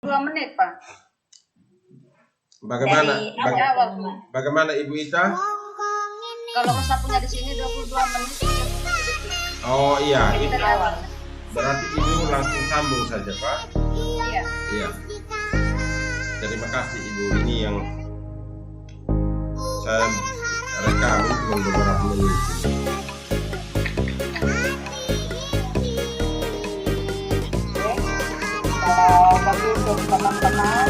2 menit, Pak. Bagaimana Ibu Ita? Kalau sapunya di sini 22 menit. Oh iya, itu berarti Ibu langsung sambung saja, Pak. Iya. Terima kasih Ibu, ini yang saya rekam cuma beberapa menit. Bagi untuk teman-teman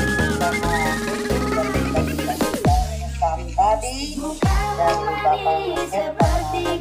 tadi dari Bapak Yusuf bisa pagi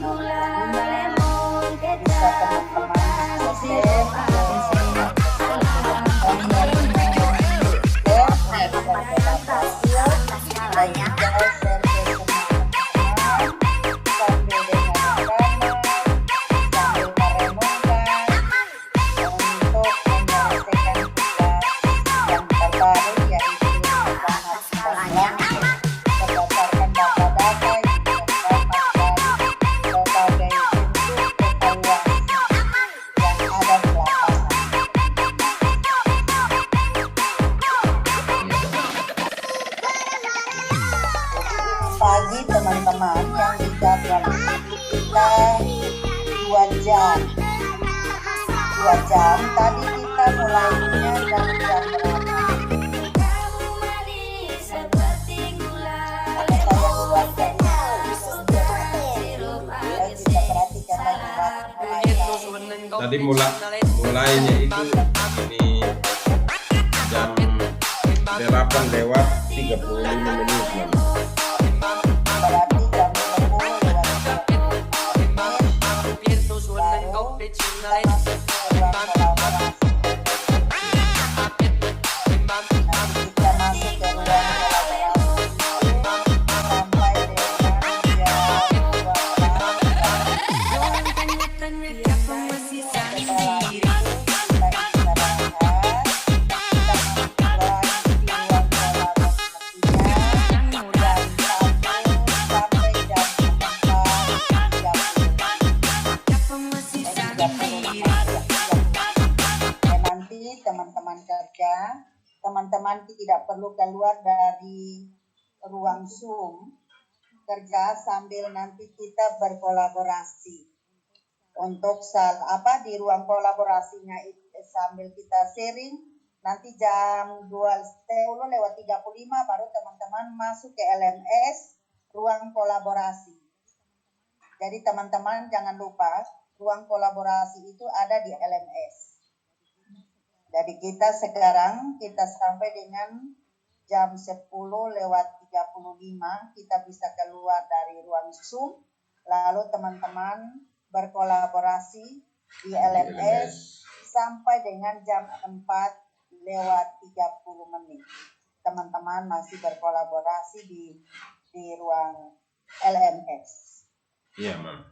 teman-teman yang dijadwal kita 2 jam tadi kita mulainya dari jam berapa? Kita perhatikan lagi Tadi mulainya itu ini jam 8:35. Teman-teman tidak perlu keluar dari ruang Zoom kerja sambil nanti kita berkolaborasi untuk di ruang kolaborasinya sambil kita sharing nanti jam 20:35 baru teman-teman masuk ke LMS ruang kolaborasi. Jadi teman-teman jangan lupa ruang kolaborasi itu ada di LMS. Jadi kita sekarang sampai dengan jam 10:35 kita bisa keluar dari ruang Zoom. Lalu teman-teman berkolaborasi di LMS sampai dengan jam 4:30. Teman-teman masih berkolaborasi di ruang LMS. Iya, Mam.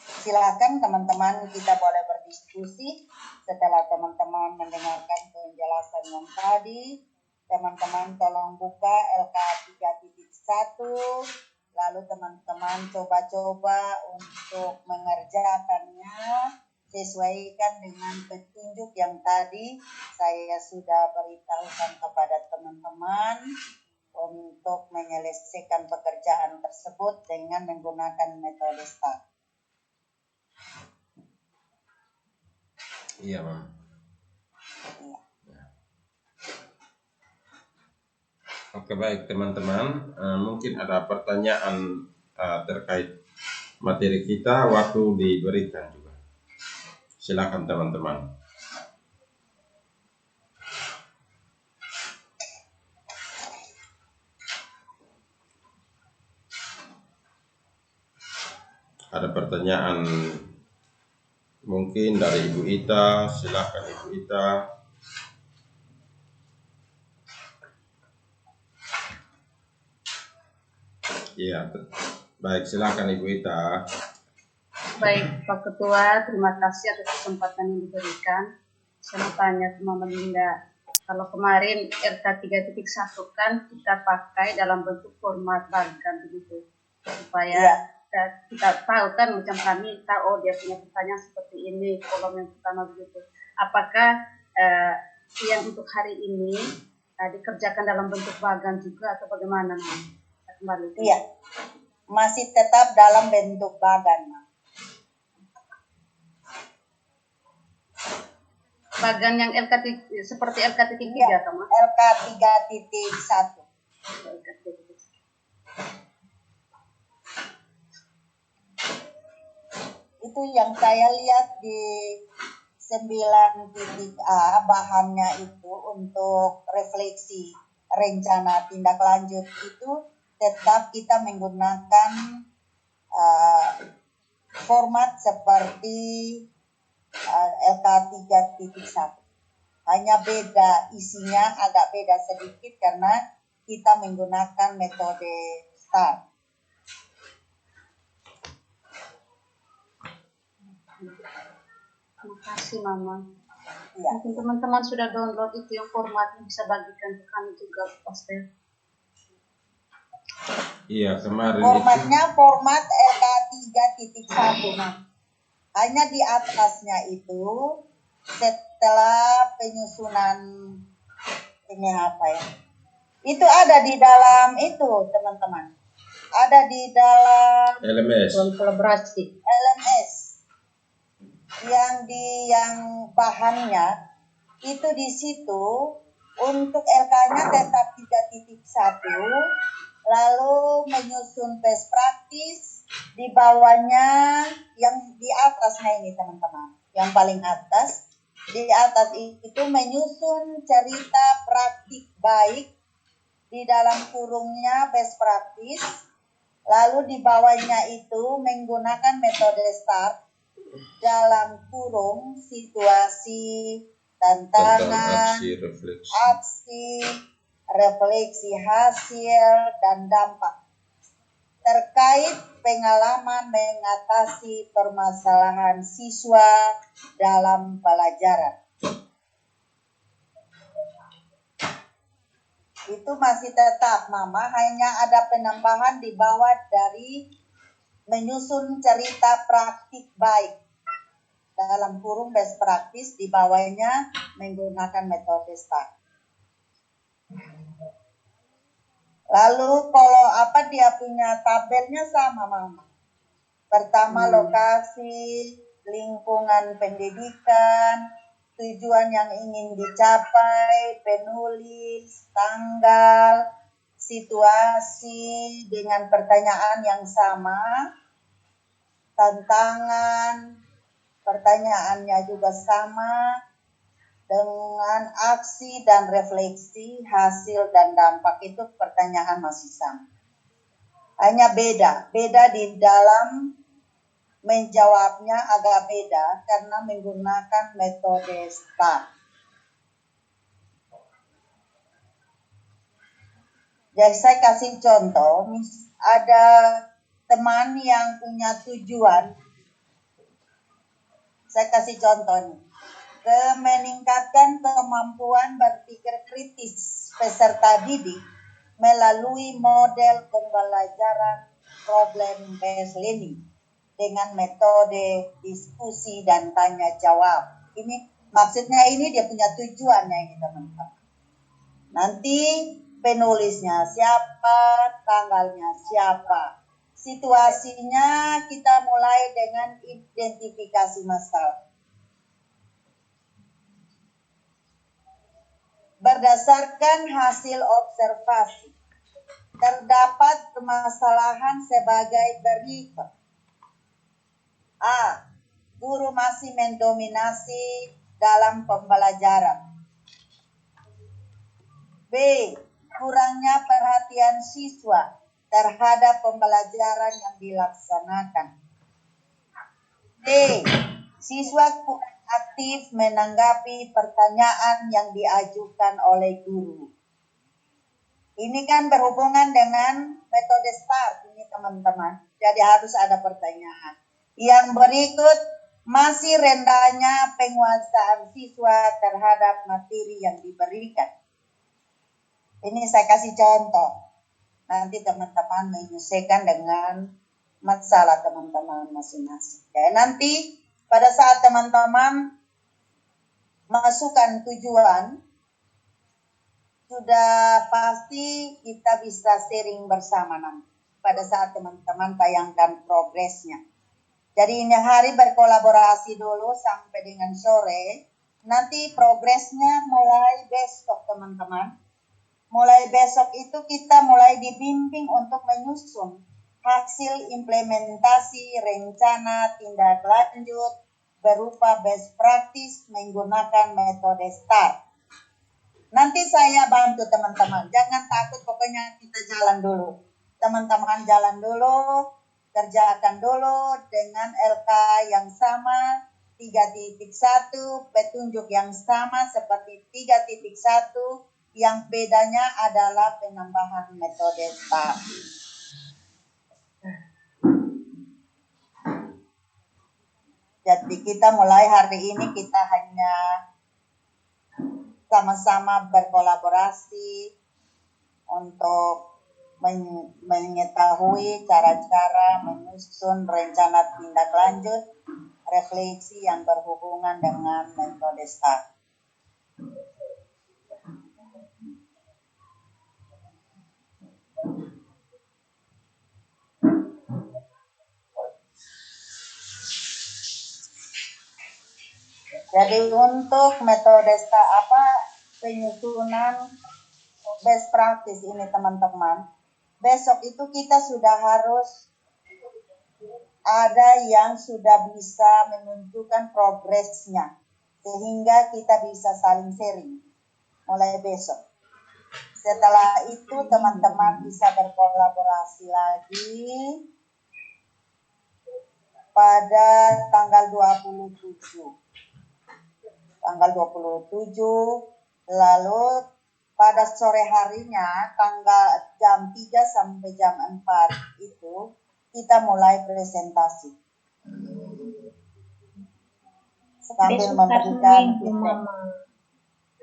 Silakan teman-teman, kita boleh berdiskusi setelah teman-teman mendengarkan penjelasan yang tadi. Teman-teman tolong buka LK 3.1, lalu teman-teman coba-coba untuk mengerjakannya, sesuaikan dengan petunjuk yang tadi saya sudah beritahukan kepada teman-teman untuk menyelesaikan pekerjaan tersebut dengan menggunakan metode STAR. Iya, Mam. Oke, baik teman-teman. Mungkin ada pertanyaan terkait materi kita, waktu diberikan juga. Silakan teman-teman. Ada pertanyaan mungkin dari Ibu Ita, silakan Ibu Ita. Iya, baik, silakan Ibu Ita. Baik, Pak Ketua, terima kasih atas kesempatan yang diberikan. Saya mau tanya ke Mama Linda, kalau kemarin RK 3.1 kan kita pakai dalam bentuk format ragam begitu, supaya kita tahu kan macam kami tahu dia punya pertanyaan seperti ini, kolom yang pertama begitu. apakah yang untuk hari ini dikerjakan dalam bentuk bagan juga atau bagaimana, Mama? Kembali. Iya, masih tetap dalam bentuk bagan, Mama. Bagan yang seperti LK-3 Iya, atau, Ma? LK3.1. Itu yang saya lihat di 9.A, bahannya itu untuk refleksi rencana tindak lanjut itu tetap kita menggunakan format seperti LK3.1. Hanya beda isinya, agak beda sedikit karena kita menggunakan metode STAR. Terima kasih, Mama. Ya. Mungkin teman-teman sudah download itu yang formatnya, bisa bagikan ke kami juga, Pastor. Iya, kemarin Formatnya format LK3.1, Mama. Hanya di atasnya itu setelah penyusunan ini apa ya? Itu ada di dalam itu, teman-teman. Ada di dalam LMS. Kolaborasi. LMS. Yang bahannya itu di situ untuk LK-nya tetap 3.1, lalu menyusun best practice di bawahnya yang di atasnya ini, teman-teman. Yang paling atas, di atas itu menyusun cerita praktik baik di dalam kurungnya best practice, lalu di bawahnya itu menggunakan metode STAR dalam kurung situasi, tantangan, aksi, refleksi hasil, dan dampak terkait pengalaman mengatasi permasalahan siswa dalam pelajaran. Itu masih tetap, Mama, hanya ada penambahan di bawah dari menyusun cerita praktik baik dalam kurung best practice, di bawahnya menggunakan metode STAR. Lalu kalau dia punya tabelnya sama, Mama. Pertama lokasi, lingkungan pendidikan, tujuan yang ingin dicapai, penulis, tanggal, situasi dengan pertanyaan yang sama, tantangan, pertanyaannya juga sama, dengan aksi dan refleksi, hasil dan dampak itu pertanyaan masih sama. Hanya beda di dalam menjawabnya agak beda karena menggunakan metode STAR. Jadi saya kasih contoh, ada teman yang punya tujuan. Saya kasih contoh nih. Meningkatkan kemampuan berpikir kritis peserta didik melalui model pembelajaran problem based learning dengan metode diskusi dan tanya jawab. Ini maksudnya dia punya tujuannya ini, teman-teman. Nanti penulisnya siapa, tanggalnya siapa. Situasinya kita mulai dengan identifikasi masalah. Berdasarkan hasil observasi, terdapat permasalahan sebagai berikut. A. Guru masih mendominasi dalam pembelajaran. B. Kurangnya perhatian siswa terhadap pembelajaran yang dilaksanakan. D. Siswa kurang aktif menanggapi pertanyaan yang diajukan oleh guru. Ini kan berhubungan dengan metode STAR ini, teman-teman. Jadi harus ada pertanyaan. Yang berikut, masih rendahnya penguasaan siswa terhadap materi yang diberikan. Ini saya kasih contoh. Nanti teman-teman menyesuaikan dengan masalah teman-teman masing-masing. Ya, nanti pada saat teman-teman masukkan tujuan, sudah pasti kita bisa sharing bersama nanti pada saat teman-teman tayangkan progresnya. Jadi ini hari berkolaborasi dulu sampai dengan sore. Nanti progresnya mulai besok teman-teman. Mulai besok itu kita mulai dibimbing untuk menyusun hasil implementasi rencana tindak lanjut berupa best practice menggunakan metode STAR. Nanti saya bantu teman-teman, jangan takut, pokoknya kita jalan dulu. Teman-teman jalan dulu, kerjakan dulu dengan LK yang sama, 3.1, petunjuk yang sama seperti 3.1, yang bedanya adalah penambahan metode STAR. Jadi kita mulai hari ini kita hanya sama-sama berkolaborasi untuk mengetahui cara-cara menyusun rencana tindak lanjut refleksi yang berhubungan dengan metode STAR. Jadi untuk metode penyusunan best practice ini teman-teman, besok itu kita sudah harus ada yang sudah bisa menunjukkan progresnya sehingga kita bisa saling sharing mulai besok. Setelah itu teman-teman bisa berkolaborasi lagi pada tanggal 27. Tanggal 27, lalu pada sore harinya tanggal jam 3 sampai jam 4 itu kita mulai presentasi. Sambil memberikan feedback.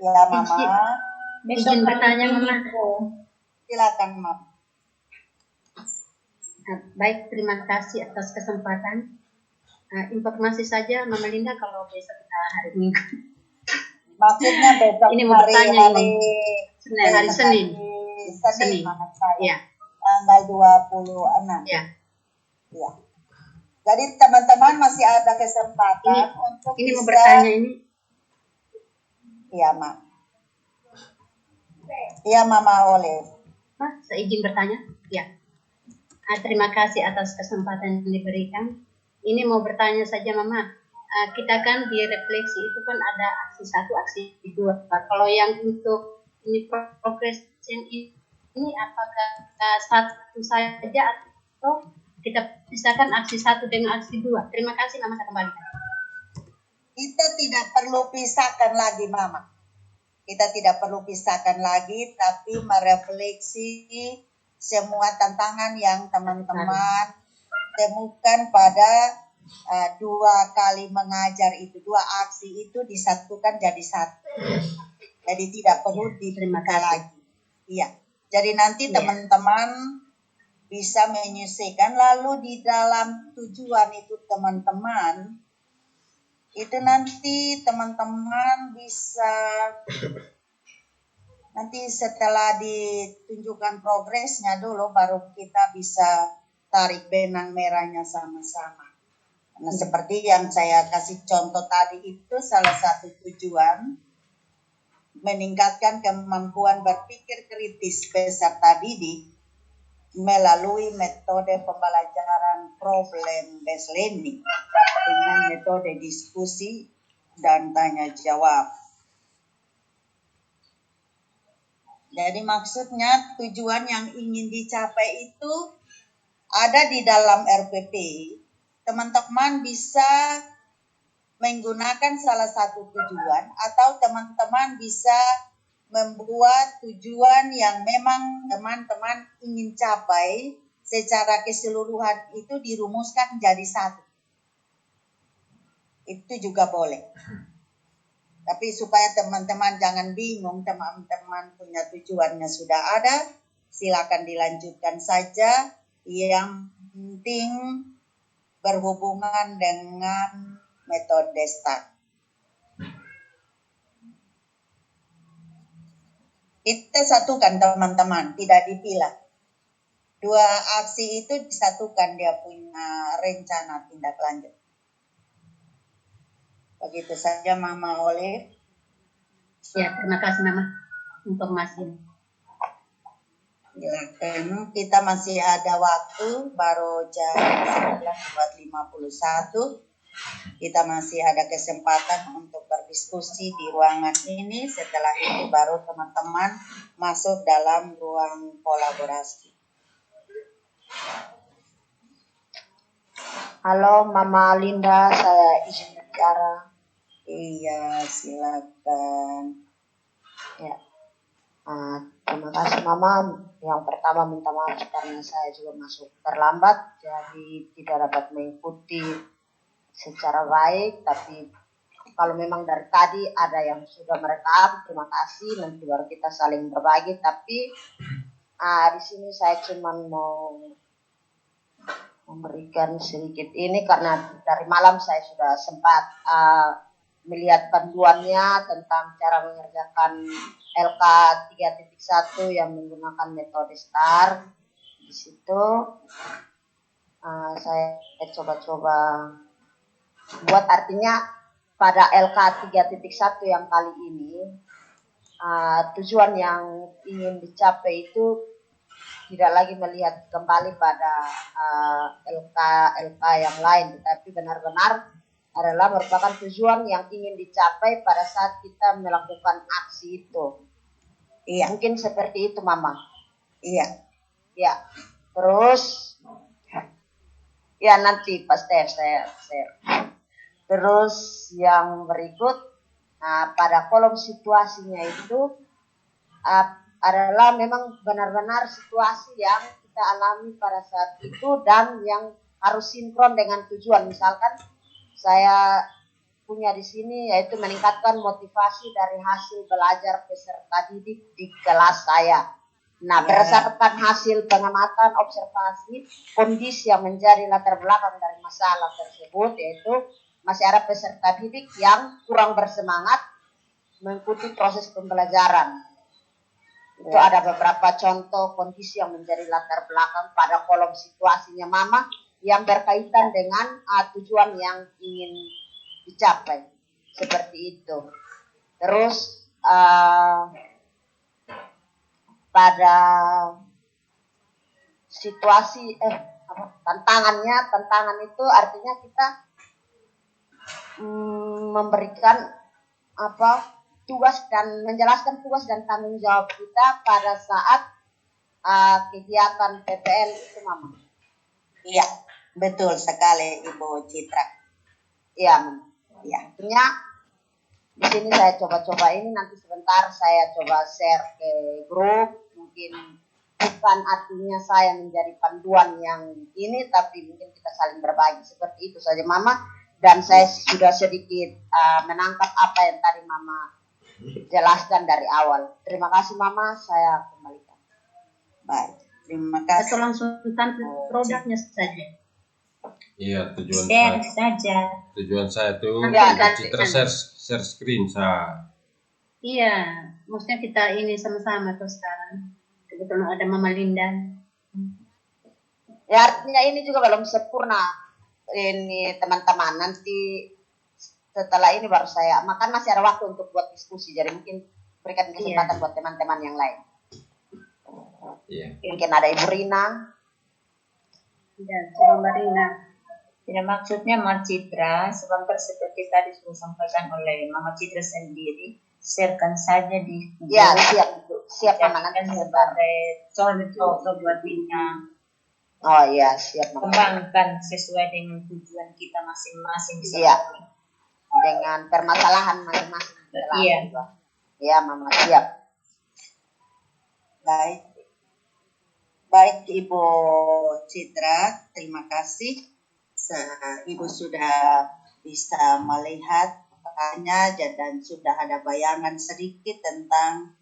Ya Mama. Izin bertanya Mama. Silakan Mama. Baik, terima kasih atas kesempatan. Informasi saja Mama Linda kalau besok kita hari Minggu. Maksudnya besok ini mau bertanya hari Senin. Senin. Ya. Tanggal 26. Ya. Ya. Jadi teman-teman masih ada kesempatan untuk ini bisa. Mau bertanya ini. Iya, Mak. Iya, Mama Oleh. Saya izin bertanya. Ya. Terima kasih atas kesempatan yang diberikan. Ini mau bertanya saja Mama. Kita kan di refleksi itu kan ada aksi 1, aksi 2. Kalau yang untuk ini progres yang ini apakah satu saja atau kita pisahkan aksi 1 dengan aksi 2? Terima kasih Mama, saya kembali. Kita tidak perlu pisahkan lagi Mama. Kita tidak perlu pisahkan lagi, tapi merefleksi semua tantangan yang teman-teman temukan pada 2 kali mengajar itu, 2 aksi itu disatukan jadi 1. Jadi tidak perlu dibuka lagi. Iya. Jadi nanti teman-teman bisa menyelesaikan, lalu di dalam tujuan itu teman-teman itu nanti teman-teman bisa nanti setelah ditunjukkan progresnya dulu baru kita bisa tarik benang merahnya sama-sama. Nah, seperti yang saya kasih contoh tadi itu salah satu tujuan meningkatkan kemampuan berpikir kritis peserta didik melalui metode pembelajaran problem based learning dengan metode diskusi dan tanya jawab. Jadi maksudnya tujuan yang ingin dicapai itu ada di dalam RPP. Teman-teman bisa menggunakan salah satu tujuan atau teman-teman bisa membuat tujuan yang memang teman-teman ingin capai secara keseluruhan itu dirumuskan jadi 1. Itu juga boleh. Tapi supaya teman-teman jangan bingung, teman-teman punya tujuannya sudah ada, silakan dilanjutkan saja. Yang penting berhubungan dengan metode STAR. Kita satukan teman-teman, tidak dipilah. Dua aksi itu disatukan dia punya rencana tindak lanjut. Begitu saja Mama Olive. Ya, terima kasih Mama informasinya. Silakan, kita masih ada waktu, baru jam 19.51. Kita masih ada kesempatan untuk berdiskusi di ruangan ini. Setelah itu baru teman-teman masuk dalam ruang kolaborasi. Halo Mama Linda, saya izin bicara. Iya, silakan. Ya, terima kasih Mama. Yang pertama minta maaf karena saya juga masuk terlambat, jadi tidak dapat mengikuti secara baik. Tapi kalau memang dari tadi ada yang sudah merekam, terima kasih. Nanti baru kita saling berbagi. Tapi di sini saya cuma mau memberikan sedikit ini karena dari malam saya sudah sempat melihat panduannya tentang cara mengerjakan LK 3.1 yang menggunakan metode STAR. Di situ saya coba-coba buat, artinya pada LK 3.1 yang kali ini tujuan yang ingin dicapai itu tidak lagi melihat kembali pada LK yang lain, tetapi benar-benar adalah merupakan tujuan yang ingin dicapai pada saat kita melakukan aksi itu. Iya. Mungkin seperti itu Mama. Iya. Ya. Terus ya nanti pasti saya share. Terus yang berikut, pada kolom situasinya itu adalah memang benar-benar situasi yang kita alami pada saat itu dan yang harus sinkron dengan tujuan. Misalkan saya punya di sini yaitu meningkatkan motivasi dari hasil belajar peserta didik di kelas saya. Nah, berdasarkan hasil pengamatan observasi kondisi yang menjadi latar belakang dari masalah tersebut, yaitu masih ada peserta didik yang kurang bersemangat mengikuti proses pembelajaran. Itu ada beberapa contoh kondisi yang menjadi latar belakang pada kolom situasinya Mama yang berkaitan dengan tujuan yang ingin dicapai. Seperti itu. Terus pada situasi tantangan itu artinya kita memberikan tugas dan menjelaskan tugas dan tanggung jawab kita pada saat kegiatan PPL itu Mama. Iya, betul sekali Ibu Citra. Iya, Iya. artinya di sini saya coba-coba ini, nanti sebentar saya coba share ke grup. Mungkin bukan artinya saya menjadi panduan yang ini, tapi mungkin kita saling berbagi. Seperti itu saja Mama. Dan saya sudah sedikit menangkap apa yang tadi Mama jelaskan dari awal. Terima kasih Mama, saya kembalikan. Baik, terima kasih. Atau langsung tampil produknya saja. Iya, Share saja. tujuan saya tuh Ya, Citra share screen saya. Iya, maksudnya kita ini sama-sama tuh sekarang. Kebetulan ada Mama Linda. Ya, artinya ini juga belum sempurna. Ini teman-teman, nanti setelah ini baru saya makan, masih ada waktu untuk buat diskusi, jadi mungkin berikan kesempatan buat teman-teman yang lain. Mungkin ada Ibu Rina. Ya, coba Mbak Rina. Tidak, maksudnya Mama Citra, sebentar seperti tadi sudah sampaikan oleh Mama Citra sendiri, sharekan saja di Ya, siap Mama, nanti sebagai contoh buat Rina. Oh iya, siap Mama. Kembangkan sesuai dengan tujuan kita masing-masing. Iya. Dengan permasalahan masing-masing. Iya. Iya Mama, siap. Baik Ibu Citra, terima kasih. Ibu sudah bisa melihat petanya dan sudah ada bayangan sedikit tentang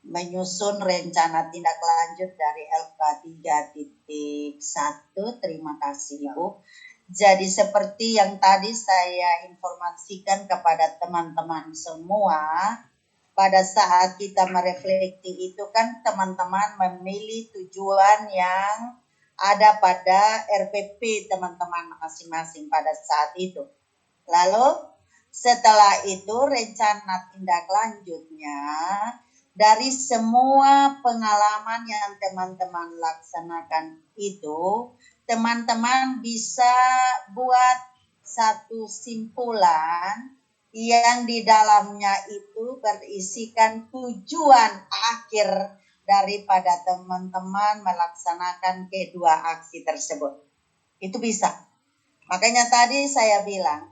menyusun rencana tindak lanjut dari LK 3.1. Terima kasih Ibu. Jadi seperti yang tadi saya informasikan kepada teman-teman semua, pada saat kita merefleksi itu kan teman-teman memilih tujuan yang ada pada RPP teman-teman masing-masing pada saat itu. Lalu setelah itu rencana tindak lanjutnya dari semua pengalaman yang teman-teman laksanakan itu, teman-teman bisa buat satu simpulan yang di dalamnya itu berisikan tujuan akhir daripada teman-teman melaksanakan kedua aksi tersebut. Itu bisa. Makanya tadi saya bilang,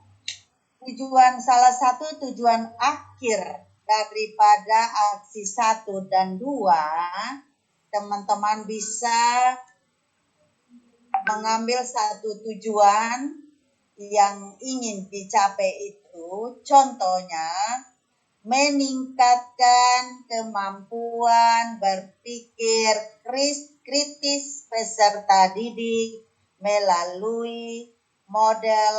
salah satu tujuan akhir daripada aksi 1 dan 2, teman-teman bisa mengambil satu tujuan yang ingin dicapai itu, contohnya meningkatkan kemampuan berpikir kritis peserta didik melalui model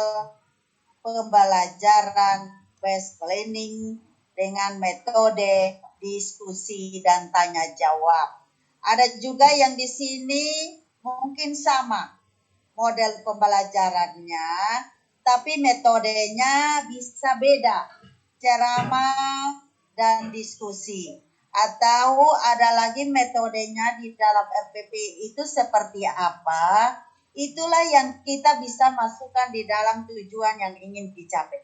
pembelajaran based learning dengan metode diskusi dan tanya jawab. Ada juga yang di sini mungkin sama model pembelajarannya, tapi metodenya bisa beda, ceramah dan diskusi. Atau ada lagi metodenya di dalam RPP itu seperti apa, itulah yang kita bisa masukkan di dalam tujuan yang ingin dicapai.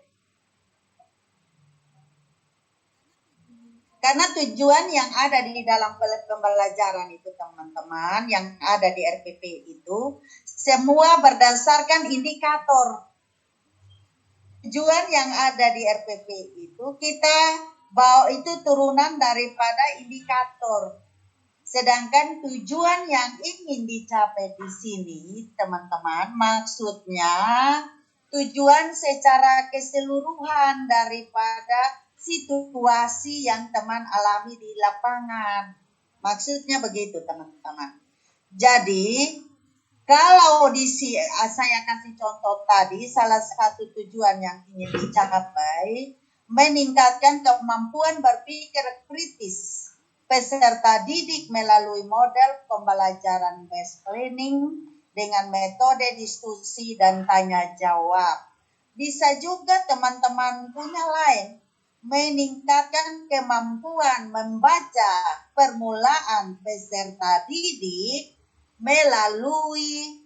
Karena tujuan yang ada di dalam pembelajaran itu teman-teman, yang ada di RPP itu, semua berdasarkan indikator. Tujuan yang ada di RPP itu, kita bawa itu turunan daripada indikator. Sedangkan tujuan yang ingin dicapai di sini, teman-teman, maksudnya tujuan secara keseluruhan daripada situasi yang teman alami di lapangan. Maksudnya begitu, teman-teman. Jadi, kalau saya kasih contoh tadi, salah satu tujuan yang ingin dicapai, meningkatkan kemampuan berpikir kritis peserta didik melalui model pembelajaran based learning dengan metode diskusi dan tanya jawab. Bisa juga teman-teman punya lain, meningkatkan kemampuan membaca permulaan peserta didik melalui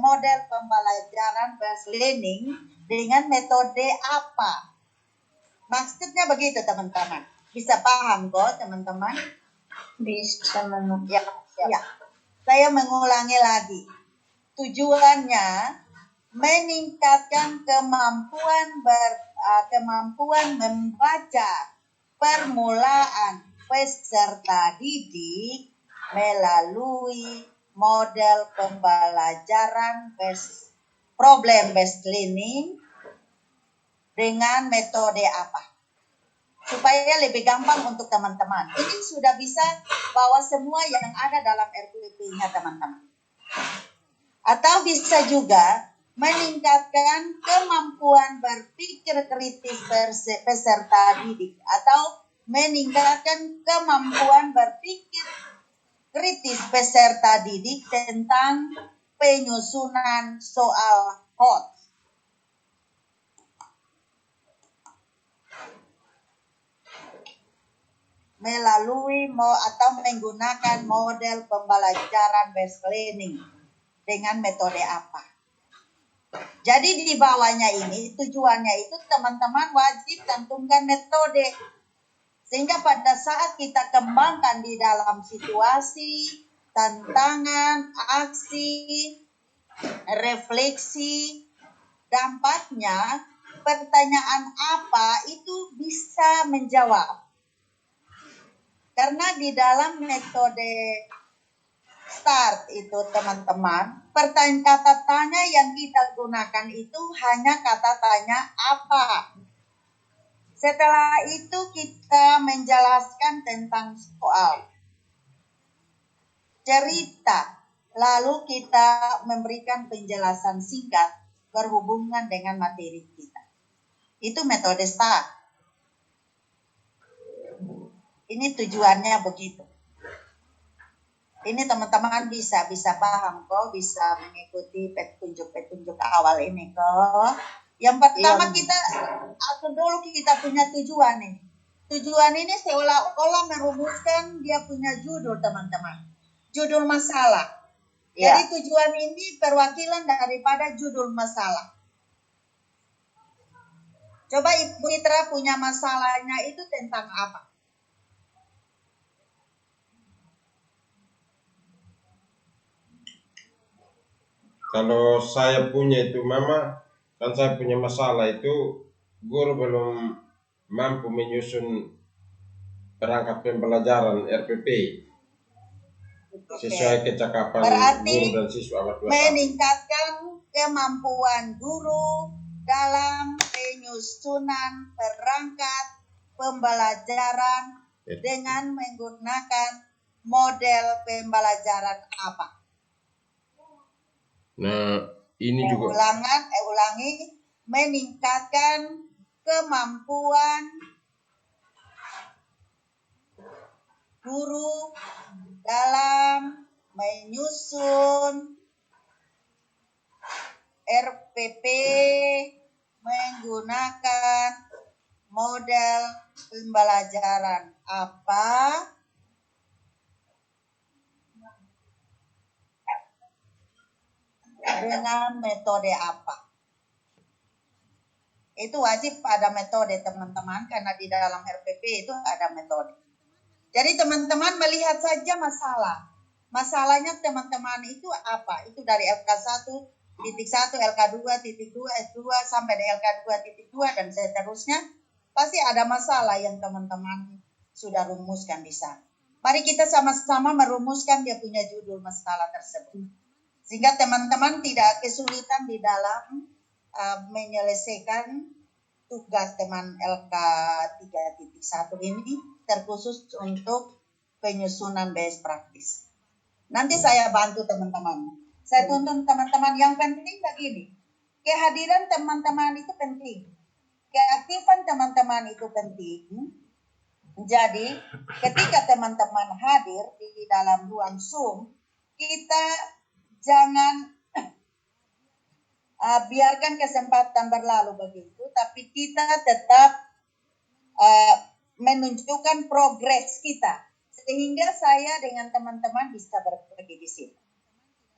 model pembelajaran based learning dengan metode apa? Maksudnya begitu, teman-teman. Bisa paham kok, teman-teman? Bisa Ya. Saya mengulangi lagi. Tujuannya meningkatkan kemampuan membaca permulaan peserta didik melalui model pembelajaran problem based learning dengan metode apa? Supaya lebih gampang untuk teman-teman. Ini sudah bisa bawa semua yang ada dalam RPP-nya, teman-teman. Atau bisa juga meningkatkan kemampuan berpikir kritis peserta didik. Atau meningkatkan kemampuan berpikir kritis peserta didik tentang penyusunan soal HOT. Melalui atau menggunakan model pembelajaran based learning dengan metode apa. Jadi di bawahnya ini tujuannya itu teman-teman wajib tentukan metode. Sehingga pada saat kita kembangkan di dalam situasi, tantangan, aksi, refleksi, dampaknya pertanyaan apa itu bisa menjawab. Karena di dalam metode START itu teman-teman, kata tanya yang kita gunakan itu hanya kata tanya apa. Setelah itu kita menjelaskan tentang soal, cerita, lalu kita memberikan penjelasan singkat berhubungan dengan materi kita. Itu metode START. Ini tujuannya begitu. Ini teman-teman bisa paham kok, bisa mengikuti petunjuk-petunjuk awal ini kok. Yang pertama kita atur dulu kita punya tujuan ini. Tujuan ini seolah-olah merumuskan dia punya judul teman-teman. Judul masalah. Jadi tujuan ini perwakilan daripada judul masalah. Coba Ibu Mitra punya masalahnya itu tentang apa? Kalau saya punya itu Mama, kan saya punya masalah itu guru belum mampu menyusun perangkat pembelajaran RPP sesuai kecakapan guru dan siswa abad 21. Meningkatkan kemampuan guru dalam penyusunan perangkat pembelajaran dengan menggunakan model pembelajaran apa? Nah, ini juga ulangi, meningkatkan kemampuan guru dalam menyusun RPP menggunakan model pembelajaran apa? Dengan metode apa? Itu wajib ada metode teman-teman, karena di dalam RPP itu ada metode. Jadi teman-teman melihat saja masalah. Masalahnya teman-teman itu apa? Itu dari LK1, titik 1, LK2, titik 2, S2, sampai di LK2, titik 2, dan seterusnya. Pasti ada masalah yang teman-teman sudah rumuskan di sana. Mari kita sama-sama merumuskan dia punya judul masalah tersebut. Sehingga teman-teman tidak kesulitan di dalam menyelesaikan tugas teman LK 3.1 ini terkhusus untuk penyusunan best practice. Nanti saya bantu teman-teman. Saya tuntun teman-teman, yang penting begini. Kehadiran teman-teman itu penting. Keaktifan teman-teman itu penting. Jadi ketika teman-teman hadir di dalam ruang Zoom, kita jangan biarkan kesempatan berlalu begitu, tapi kita tetap menunjukkan progres kita, sehingga saya dengan teman-teman bisa berbagi di sini.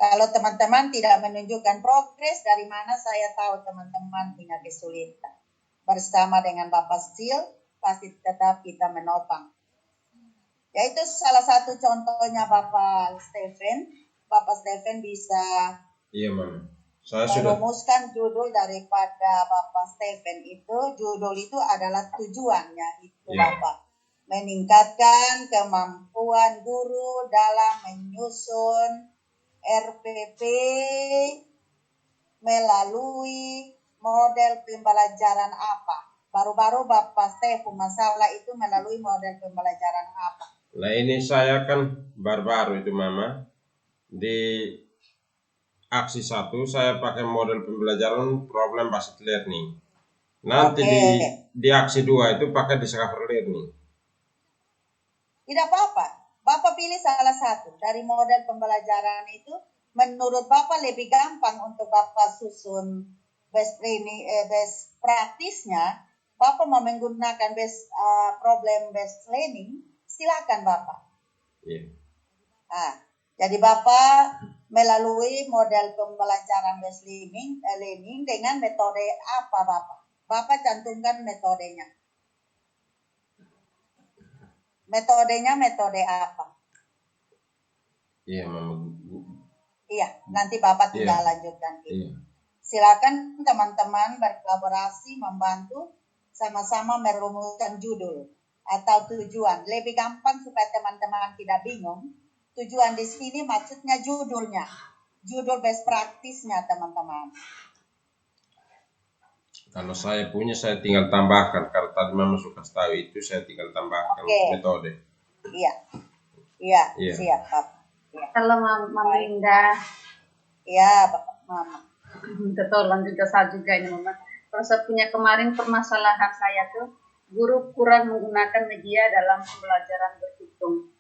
Kalau teman-teman tidak menunjukkan progres, dari mana saya tahu teman-teman punya kesulitan? Bersama dengan Bapak Sil, pasti tetap kita menopang. Yaitu salah satu contohnya Bapak Stephen. Bapak Stephen bisa merumuskan judul daripada Bapak Stephen itu. Judul itu adalah tujuannya itu Bapak. Meningkatkan kemampuan guru dalam menyusun RPP melalui model pembelajaran apa. Baru-baru Bapak Stephen masalah itu melalui model pembelajaran apa. Nah ini saya kan baru-baru itu Mama. Di aksi 1 saya pakai model pembelajaran problem based learning. Nanti di aksi 2 itu pakai discover learning. Tidak apa-apa. Bapak pilih salah satu dari model pembelajaran itu. Menurut Bapak lebih gampang untuk Bapak susun best practice-nya. Bapak mau menggunakan problem based learning, silakan Bapak. Jadi Bapak melalui model pembelajaran based learning dengan metode apa Bapak? Bapak cantumkan metodenya. Metodenya metode apa? Iya, nanti Bapak tinggal lanjutkan itu. Silakan teman-teman berkolaborasi, membantu, sama-sama merumuskan judul atau tujuan. Lebih gampang supaya teman-teman tidak bingung. Tujuan di sini maksudnya judulnya. Judul best practice-nya teman-teman. Kalau saya punya saya tinggal tambahkan. Karena tadi Mama suka tahu itu saya tinggal tambahkan metode. Iya, siap Pak. Kalau Mama Linda. Iya, Mama. Betul, lanjut ke saya juga ini Mama. Kalau saya punya kemarin permasalahan saya tuh Guru kurang menggunakan media dalam pembelajaran berhitung.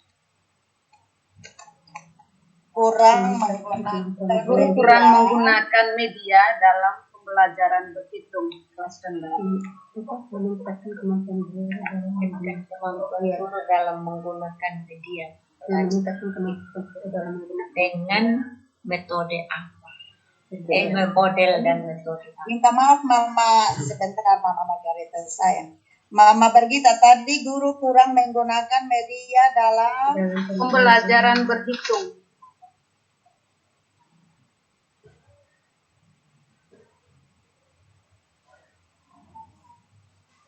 Kurang menggunakan Guru kurang menggunakan media dalam pembelajaran berhitung. Kelas rendah. Meningkatkan kemampuan guru dalam menggunakan media. Dengan metode apa? Model dan metode apa? Minta maaf Mama, sebentar Mama Margareta sayang. Mama Bergita, tadi guru kurang menggunakan media dalam Pembelajaran berhitung.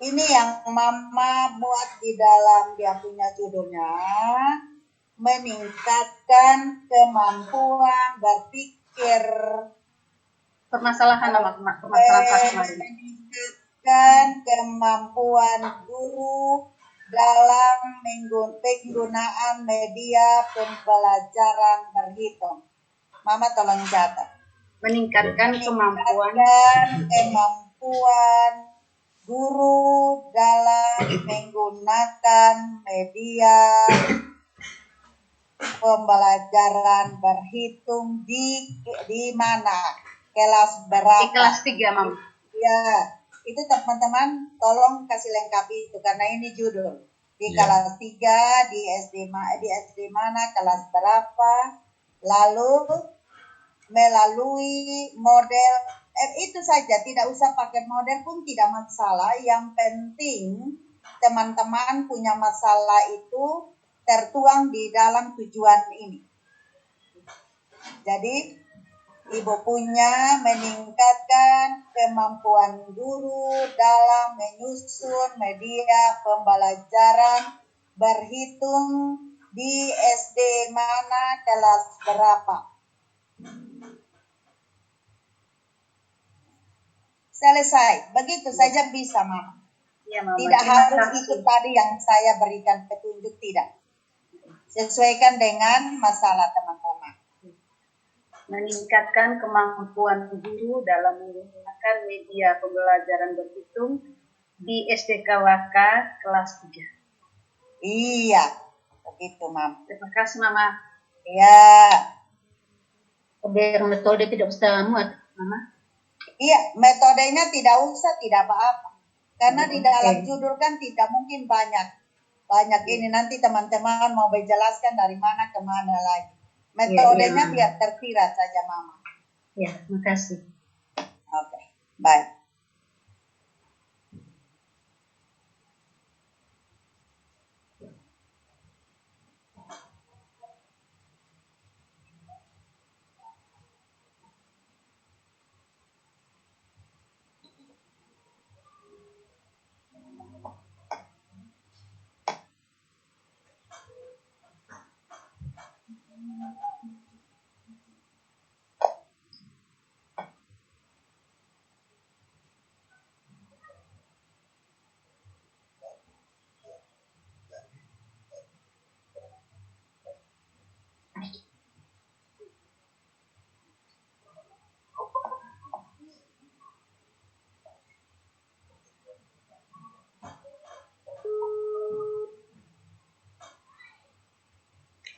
ini yang Mama buat di dalam dia punya judulnya, meningkatkan kemampuan berpikir. Permasalahan nama permasalahan kemarin. Meningkatkan kemampuan guru dalam penggunaan media pembelajaran berhitung. Mama tolong catat. Meningkatkan kemampuan guru dalam menggunakan media pembelajaran berhitung di mana? Kelas berapa? di kelas 3, Mam. Ya, itu teman-teman tolong kasih lengkapi itu karena ini judul. Di kelas 3, di SD mana, kelas berapa, lalu melalui model itu saja, tidak usah pakai model pun tidak masalah. Yang penting teman-teman punya masalah itu tertuang di dalam tujuan ini. Jadi Ibu punya meningkatkan kemampuan guru dalam menyusun media pembelajaran berhitung di SD mana, kelas berapa. Selesai, begitu saja bisa Mama. Ya, Mama. Tidak harus ikut tadi yang saya berikan petunjuk, tidak. Sesuaikan dengan masalah teman-teman. Meningkatkan kemampuan guru dalam menggunakan media pembelajaran berhitung di SDKWK kelas 3. Iya, begitu Mama. Terima kasih Mama. Iya. Biar metode tidak usah muat, Mama. Iya, metodenya tidak usah, tidak apa-apa. Karena di dalam judul kan tidak mungkin banyak ini, nanti teman-teman mau menjelaskan dari mana ke mana lagi. Metodenya biar tersirat saja Mama. Ya, terima kasih. Oke, baik.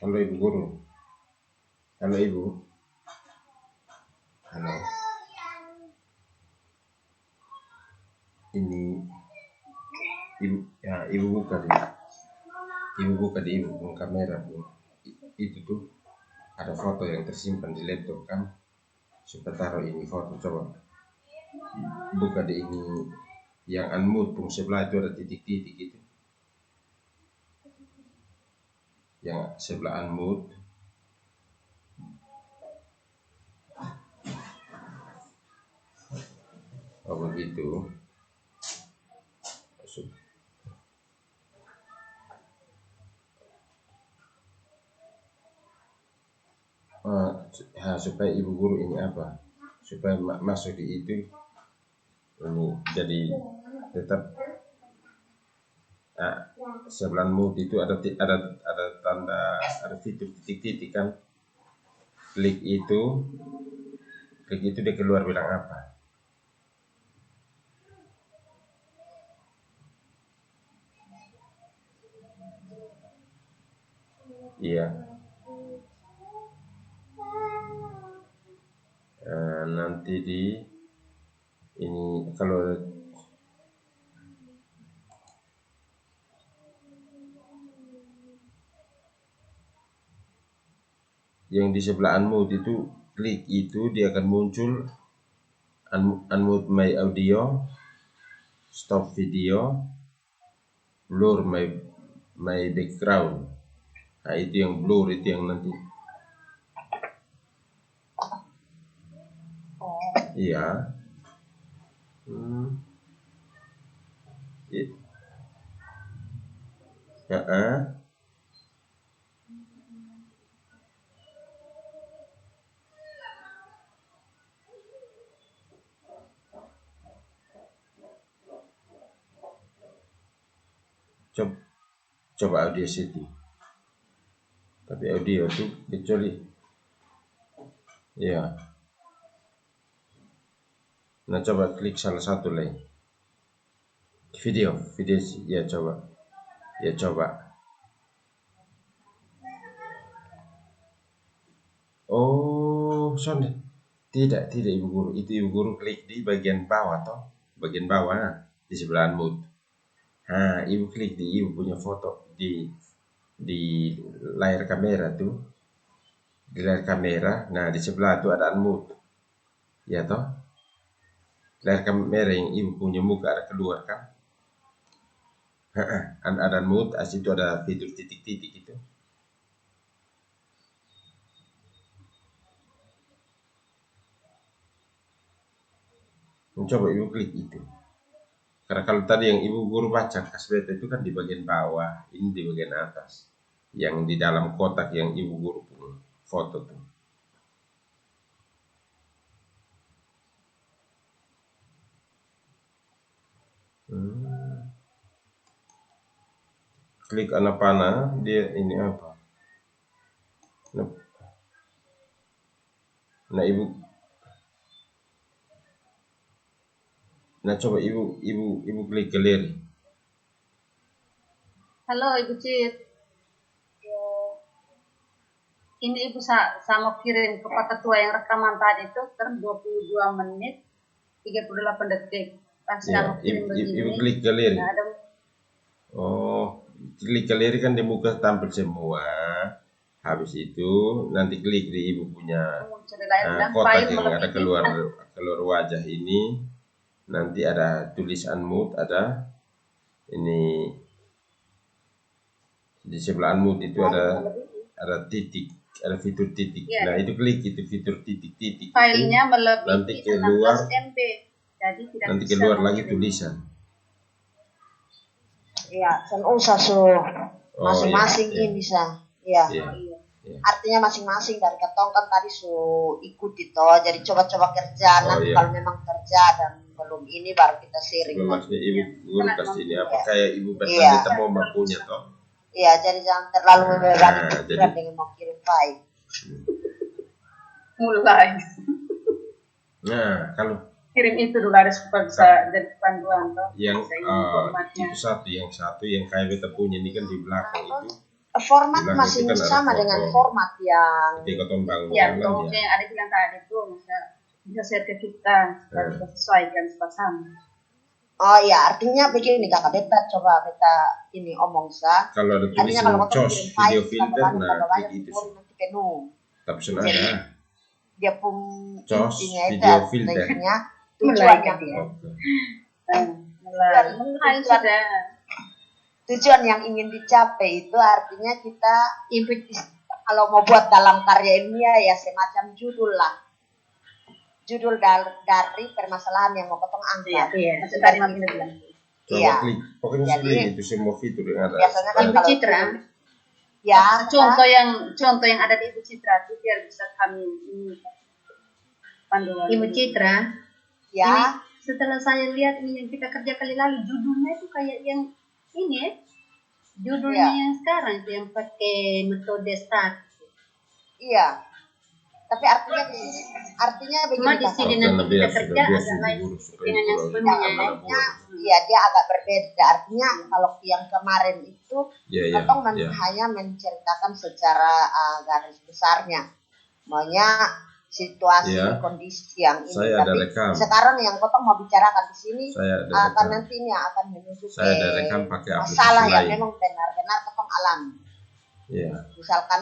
Halo Ibu Guru. Halo Ibu. Halo. Ini Ibu buka di Ibu kamera Bu. Itu tuh ada foto yang tersimpan di laptop kan. Supaya taruh ini foto, coba buka di ini yang unmute pun sebelah itu ada titik-titik itu. Yang sebelah unmute. Oh begitu. Supaya Ibu Guru ini apa? Supaya masuk di itu ini jadi tetap sebelah mute itu ada tanda, ada titik-titik kan. Klik itu dia keluar bilang apa? Iya. Nanti di ini kalau yang di sebelah unmute itu, klik itu dia akan muncul unmute my audio, stop video, blur my background. Nah itu yang blur, itu yang nanti. Iya. Ya. Coba audio setting. Tapi audio tuh kecuali ya. Nah coba klik salah satu lagi. Video ya coba. Ya coba. Oh, sorry. Tidak Ibu Guru. Itu Ibu Guru klik di bagian bawah toh. Bagian bawah di sebelah unmute. Nah, Ibu klik di Ibu punya foto di layar kamera tuh. Di layar kamera. Nah, di sebelah tuh ada unmute. Ya toh? Layar kamera yang Ibu punya muka ada keluar kan? Ada unmute, itu ada fitur titik-titik itu. Mencoba Ibu klik itu. Karena kalau tadi yang Ibu Guru baca kasbeta itu kan di bagian bawah, ini di bagian atas. Yang di dalam kotak yang Ibu Guru punya foto tuh. Klik anak panah, dia ini apa? Nah Ibu, coba Ibu klik galeri. Halo Ibu Cit. Ini Ibu sama kirim ke Pak Ketua yang rekaman tadi itu 22 menit 38 detik. Pas Ya, kamu kirim begini. Ibu klik galeri. Nah, ada. Oh, klik galeri kan di muka tampil semua. Habis itu nanti klik di Ibu punya kotak yang ada keluar wajah ini. Nanti ada tulis unmute, ada ini di sebelah unmute itu ada titik, ada fitur titik. Ya. Nah, itu klik itu fitur titik-titik. Filenya melebihi nanti keluar 16 MB. Jadi tidak nanti bisa keluar lagi mengirim. tulisan. Iya, kan usah masing-masing iya. ini sah. Iya. Iya. Artinya masing-masing dari ketong kan tadi ikut itu, jadi coba-coba kerja. Nanti Iya. kalau memang kerja dan belum ini baru kita sharing. Maksudnya Ibu Guru kasih ini apa kayak Ibu Iya. Bernadetta mau punya toh? Iya, jadi jangan terlalu membebani jadi- pikiran dengan mau kirim file. Mulai. Nah, kalau Kirim itu dulu harus supaya bisa jadi panduan toh. yang Bisa ini formatnya. itu satu yang kayak beta punya ini kan di belakang itu Format Bilang masih itu kan ada sama foto. dengan format yang ketika tombang Ya, jalan yang ada bilang tadi itu bisa share ke kita, supaya kita sesuaikan sama. oh ya, artinya begini kakak beta coba beta ini omong sah. kalau ada Artinya tulisan kalau kau cos kirim video file filter tambah nah banyak klik itu nanti penuh. tapi sudah Jadi, ada Dia pun Cos intinya itu video filter. artinya Mulai tujuan yang dia. Oke. Mulai sudah. tujuan yang ingin dicapai itu artinya kita kalau mau buat dalam karya ilmiah ya semacam judul lah. Judul dari permasalahan yang mau potong angkat. Iya. Tadi Mami bilang. Coba Iya. klik pokoknya Jadi, klik itu semua fitur yang ada Biasanya kan Ibu kalau Citra. ya Contoh yang ada di Ibu Citra itu biar bisa kami panduan. Ibu Citra, ya ini setelah saya lihat ini yang kita kerja kali lalu, judulnya itu kayak yang ini ya. Judulnya Iya. yang sekarang itu yang pakai metode start. iya. Tapi artinya Cuma begini di Kak. sini Karena nanti biar kita sudah kerja biasa agak lain digurus supaya dengan yang pulau itu sebelumnya. tidak ada boros. Iya, dia agak berbeda. Artinya kalau yang kemarin itu Iya, iya, Ketong iya. hanya menceritakan secara garis besarnya, maunya situasi Iya. kondisi yang ini. Saya ada Tapi rekam. sekarang yang Ketong mau bicarakan di sini Saya ada akan rekam. nanti ini akan menuju ke Saya ada rekam pakai masalah aplikasi yang lain. memang benar-benar Ketong alami. Iya, Misalkan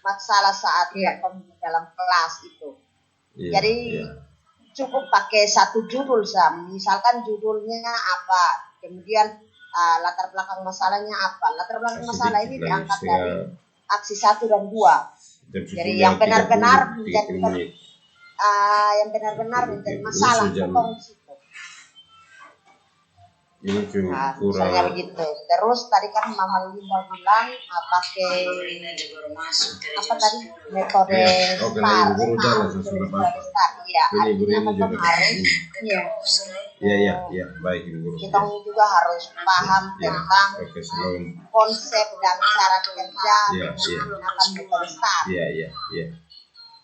masalah saat Iya. Ketong di dalam kelas itu. iya, Jadi iya. cukup pakai satu judul Sam. Misalkan judulnya apa, kemudian latar belakang masalahnya apa. Latar belakang masalah ini Sedikit lagi, diangkat setengah dari aksi 1 dan 2. jam Jadi 10 yang benar-benar 30 menjadi menit. yang benar-benar menjadi Ini masalah sejam. Ketong di situ. Ini cuma Nah, kurang. misalnya begitu. Terus tadi kan Mama Linda bilang pakai apa tadi metode Iya. Oh, karena ibu guru jalan metode sesudah Bapak. STAR. Iya, Ini guru artinya ini Ketong juga. harus Iya. Iya, iya, iya. Baik ibu guru. kita juga harus paham Iya. tentang Oke, selalu. konsep dan cara kerja Iya, iya. menggunakan metode STAR. Iya, iya, iya.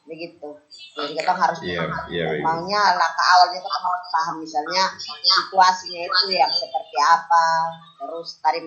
Begitu. Jadi kita harus Iya, iya, baik. maunya langkah awalnya kita harus paham misalnya situasinya itu yang seperti apa, terus tadi